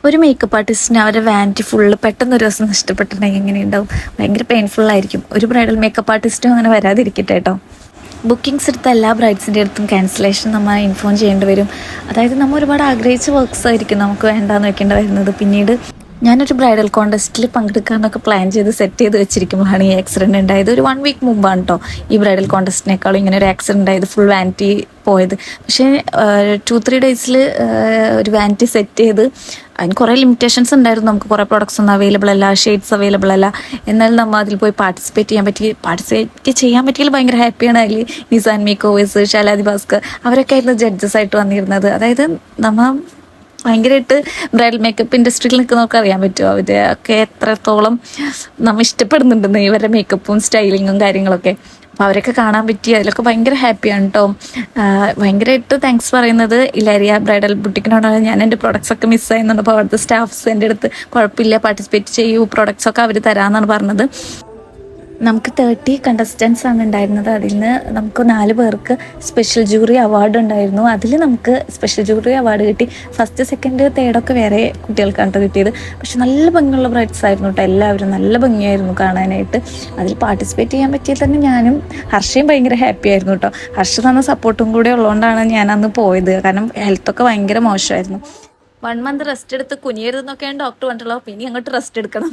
ഒരു മേക്കപ്പ് ആർട്ടിസ്റ്റിന് അവരുടെ vanity full പെട്ടെന്നൊരു ദിവസം നഷ്ടപ്പെട്ടിട്ടുണ്ടെങ്കിൽ എങ്ങനെയുണ്ടാവും? ഭയങ്കര പെയിൻഫുള്ളായിരിക്കും. ഒരു ബ്രൈഡൽ മേക്കപ്പ് ആർട്ടിസ്റ്റും അങ്ങനെ വരാതിരിക്കട്ടെ കേട്ടോ. ബുക്കിങ്സ് എടുത്ത എല്ലാ ബ്രൈഡ്സിൻ്റെ അടുത്തും ക്യാൻസലേഷൻ നമ്മൾ ഇൻഫോം ചെയ്യേണ്ടി വരും. അതായത് നമ്മൾ ഒരുപാട് ആഗ്രഹിച്ച വർക്ക്സ് ആയിരിക്കും നമുക്ക് വേണ്ടാന്ന് വെക്കേണ്ടി വരുന്നത്. പിന്നീട് ഞാനൊരു ബ്രൈഡൽ കോൺടെസ്റ്റിൽ പങ്കെടുക്കാനൊക്കെ പ്ലാൻ ചെയ്ത് സെറ്റ് ചെയ്ത് വെച്ചിരിക്കുമ്പോഴാണ് ഈ ആക്സിഡൻറ്റ് ഉണ്ടായത്. ഒരു 1 വീക്ക് മുമ്പാണ് കേട്ടോ ഈ ബ്രൈഡൽ കോൺടെസ്റ്റിനേക്കാളും ഇങ്ങനെ ഒരു ആക്സിഡൻറ്റ് ഉണ്ടായത്. ഫുൾ വാനിറ്റി പോയത്. പക്ഷേ 2-3 ഡേയ്സിൽ ഒരു വാനിറ്റി സെറ്റ് ചെയ്ത് അതിന് കുറേ ലിമിറ്റേഷൻസ് ഉണ്ടായിരുന്നു. നമുക്ക് കുറേ പ്രൊഡക്ട്സ് ഒന്നും അവൈലബിൾ അല്ല, ഷെയ്ഡ്സ് അവൈലബിൾ അല്ല. എന്നാലും നമ്മൾ അതിൽ പോയി പാർട്ടിസിപ്പേറ്റ് ചെയ്യാൻ പറ്റിയതിൽ ഭയങ്കര ഹാപ്പിയാണ്. അതിൽ നിസാൻ മേക്ക് ഓവേഴ്സ്, ശാലാദി ഭാസ്കർ അവരൊക്കെ ആയിരുന്നു ജഡ്ജസ് ആയിട്ട് വന്നിരുന്നത്. അതായത് നമ്മൾ ഭയങ്കരമായിട്ട് ബ്രൈഡൽ മേക്കപ്പ് ഇൻഡസ്ട്രിയിൽ നിൽക്കുന്നവർക്ക് അറിയാൻ പറ്റുമോ അവരൊക്കെ എത്രത്തോളം നമ്മൾ ഇഷ്ടപ്പെടുന്നുണ്ടെന്ന്, ഇവരുടെ മേക്കപ്പും സ്റ്റൈലിങ്ങും കാര്യങ്ങളൊക്കെ. അപ്പോൾ അവരൊക്കെ കാണാൻ പറ്റി. അതിലൊക്കെ ഭയങ്കര ഹാപ്പിയാണ് കേട്ടോ. ഭയങ്കരമായിട്ട് താങ്ക്സ് പറയുന്നത് ഇലാരിയ ബ്രൈഡൽ ബുട്ടിക്കിനോടാണ്. ഞാൻ എൻ്റെ പ്രൊഡക്ട്സൊക്കെ മിസ്സായിരുന്നുണ്ട്. അപ്പോൾ അവിടുത്തെ സ്റ്റാഫ്സ് എൻ്റെ അടുത്ത് കുഴപ്പമില്ല, പാർട്ടിസിപ്പേറ്റ് ചെയ്യൂ, പ്രൊഡക്ട്സൊക്കെ അവർ തരാമെന്നാണ് പറഞ്ഞത്. നമുക്ക് 30 കണ്ടസ്റ്റൻസ് ആണ് ഉണ്ടായിരുന്നത്. അതിൽ നിന്ന് നമുക്ക് 4 പേർക്ക് സ്പെഷ്യൽ ജൂറി അവാർഡ് ഉണ്ടായിരുന്നു. അതിൽ നമുക്ക് സ്പെഷ്യൽ ജൂറി അവാർഡ് കിട്ടി. ഫസ്റ്റ്, സെക്കൻഡ്, തേർഡൊക്കെ വേറെ കുട്ടികൾക്കാണ് കിട്ടിയത്. പക്ഷെ നല്ല ഭംഗിയുള്ള ബ്രൈഡ്സ് ആയിരുന്നു കേട്ടോ. എല്ലാവരും നല്ല ഭംഗിയായിരുന്നു കാണാനായിട്ട്. അതിൽ പാർട്ടിസിപ്പേറ്റ് ചെയ്യാൻ പറ്റിയത് തന്നെ ഞാനും ഹർഷയും ഭയങ്കര ഹാപ്പി ആയിരുന്നു കേട്ടോ. ഹർഷ തന്ന സപ്പോർട്ടും കൂടെ ഉള്ളതുകൊണ്ടാണ് ഞാൻ അന്ന് പോയത്. കാരണം ഹെൽത്തൊക്കെ ഭയങ്കര മോശമായിരുന്നു. 1 മന്ത് റെസ്റ്റ് എടുത്ത് കുനിയരുതെന്നൊക്കെയാണ് ഡോക്ടർ പറഞ്ഞിട്ടുള്ളത്. പിന്നെ അങ്ങോട്ട് റെസ്റ്റ് എടുക്കണം.